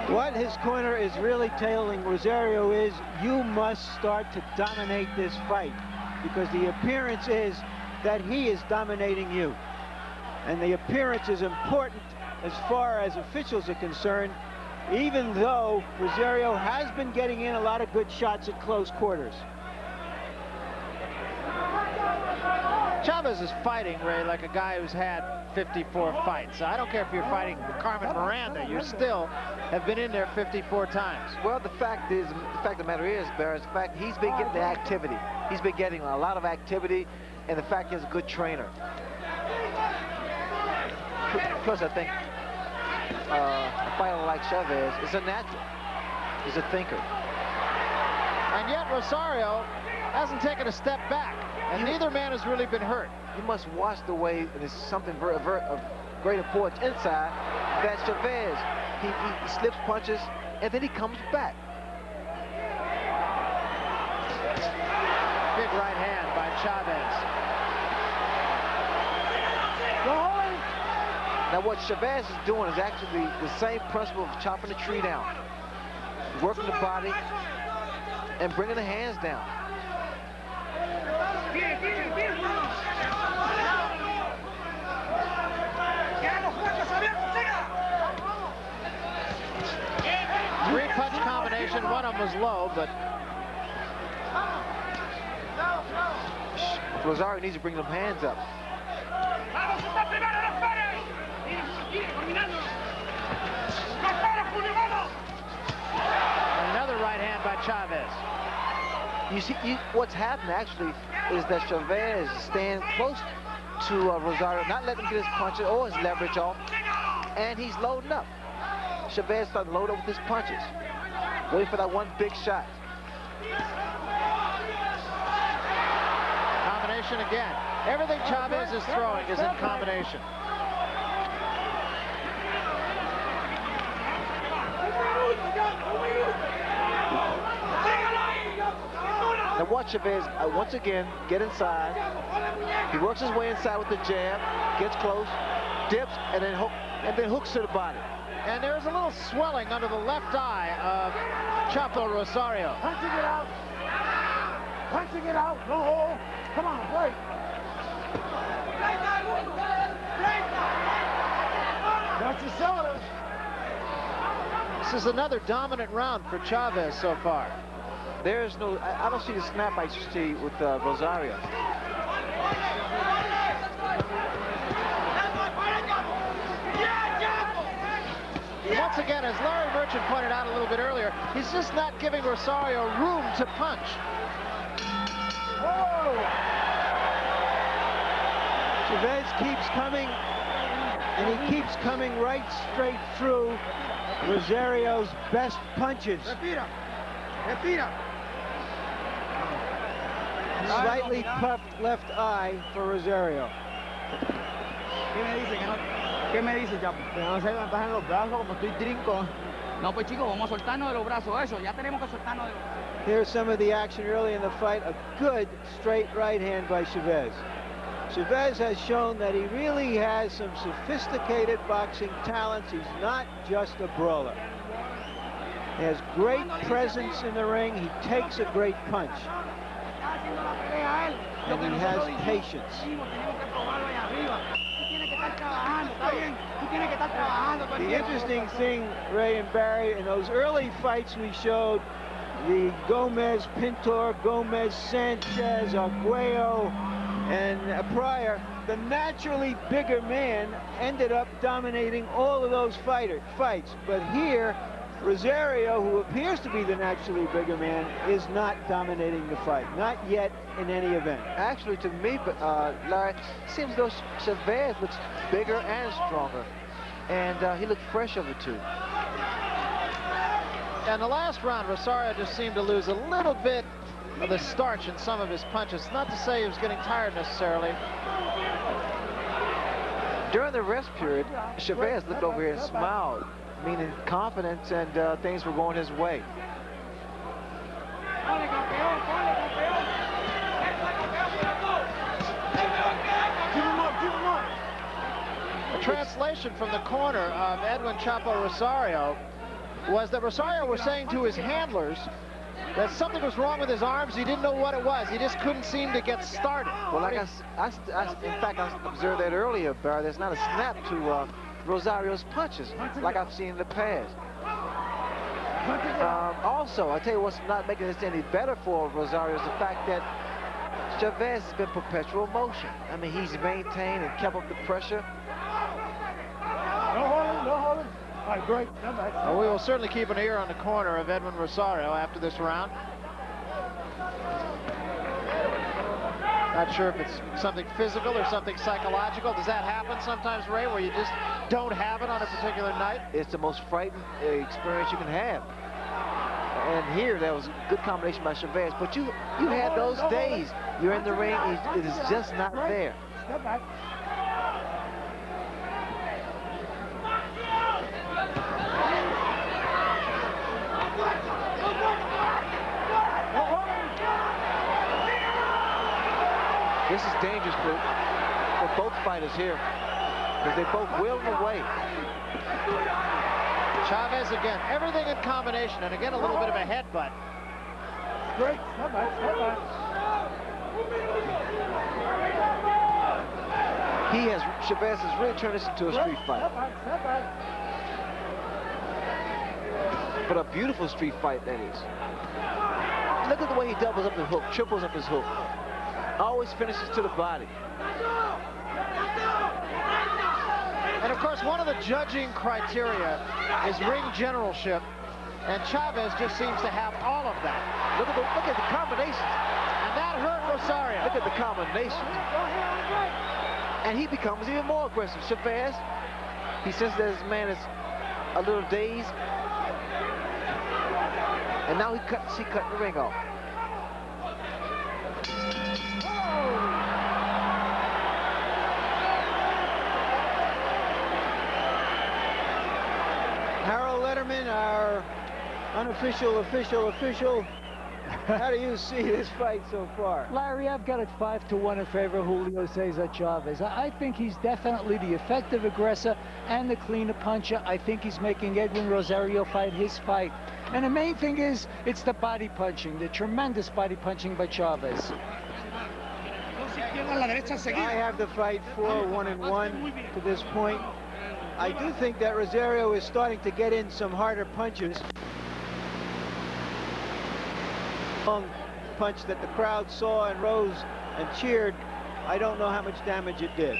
What his corner is really telling Rosario is, you must start to dominate this fight, because the appearance is that he is dominating you. And the appearance is important as far as officials are concerned, even though Rosario has been getting in a lot of good shots at close quarters. Chavez is fighting, Ray, like a guy who's had 54 fights. So I don't care if you're fighting Carmen Miranda, you still have been in there 54 times. Well, the fact of the matter is, Barry, the fact he's been getting the activity. He's been getting a lot of activity, and the fact he's a good trainer. Plus, I think a fighter like Chavez is a natural. He's a thinker. And yet Rosario hasn't taken a step back, and neither man has really been hurt. You must watch the way, and it's something of great importance inside, that Chavez, he slips punches, and then he comes back. Big right hand by Chavez. Now what Chavez is doing is actually the same principle of chopping the tree down, working the body, and bringing the hands down. Three-punch combination. One of them was low, but Rosario needs to bring them hands up. Another right hand by Chavez. You see, what's happened actually is that Chavez is staying close to Rosario, not letting him get his punches or his leverage off, and he's loading up. Chavez starting to load up with his punches, waiting for that one big shot. Combination again. Everything Chavez is throwing is in combination. Now watch Chavez once again get inside. He works his way inside with the jab, gets close, dips, and then hooks to the body. And there's a little swelling under the left eye of Chapo Rosario. Punching it out. Punching it out. No hole. Come on, break. That's your shoulder. This is another dominant round for Chavez so far. There's no, I don't see the snap I see with Rosario. Once again, as Larry Merchant pointed out a little bit earlier, he's just not giving Rosario room to punch. Whoa. Chavez keeps coming, and he keeps coming right straight through Rosario's best punches. Respira. Respira. Slightly puffed left eye for Rosario. ¿Qué me dice, Chapo? Que no se levantan los brazos como estoy trinco. No, pues chicos, vamos a soltarnos de los brazos, eso. Ya tenemos que soltarnos de los brazos. Here's some of the action early in the fight. A good straight right hand by Chavez. Chavez has shown that he really has some sophisticated boxing talents. He's not just a brawler. He has great presence in the ring. He takes a great punch. And he has patience. The interesting thing, Ray and Barry, in those early fights we showed, the Gomez, Pintor, Gomez, Sanchez, Arguello, and Pryor, the naturally bigger man ended up dominating all of those fights. But here, Rosario, who appears to be the naturally bigger man, is not dominating the fight. Not yet in any event. Actually, to me, Larry, it seems as though Chavez looks bigger and stronger. And he looked fresh of the two. And the last round, Rosario just seemed to lose a little bit of the starch in some of his punches. Not to say he was getting tired necessarily. During the rest period, Chavez looked over here and smiled, meaning confidence, and things were going his way. A translation from the corner of Edwin Chapo Rosario. was that Rosario was saying to his handlers that something was wrong with his arms. He didn't know what it was. He just couldn't seem to get started. Well, like in fact, I observed that earlier, Barry. There's not a snap to Rosario's punches like I've seen in the past. Also, I tell you what's not making this any better for Rosario is the fact that Chavez has been perpetual motion. I mean, he's maintained and kept up the pressure. No holding, no holding. All right, great. Well, we will certainly keep an ear on the corner of Edwin Rosario after this round. Not sure if it's something physical or something psychological. Does that happen sometimes, Ray, where you just don't have it on a particular night? It's the most frightening experience you can have. And here, that was a good combination by Chavez. But you had those days. You're in the ring, it is just not there. Step back. This is dangerous for both fighters here, because they're both willing away. Chavez again, everything in combination, and again a little bit of a headbutt. Great. Step back, step back. Chavez has really turned this into a street fight. Step back, step back. But a beautiful street fight, that is. Look at the way he doubles up the hook, triples up his hook. Always finishes to the body. And of course, one of the judging criteria is ring generalship, and Chavez just seems to have all of that. Look at the combinations. And that hurt Rosario. Look at the combinations. And he becomes even more aggressive. Chavez, he senses that his man is a little dazed. And now he cut the ring off. Harold Letterman, our unofficial official. How do you see this fight so far? Larry, I've got it 5-1 in favor of Julio Cesar Chavez. I think he's definitely the effective aggressor and the cleaner puncher. I think he's making Edwin Rosario fight his fight. And the main thing is, it's the body punching, the tremendous body punching by Chavez. I have the fight 4-1-1 to this point. I do think that Rosario is starting to get in some harder punches. Long punch that the crowd saw and rose and cheered. I don't know how much damage it did.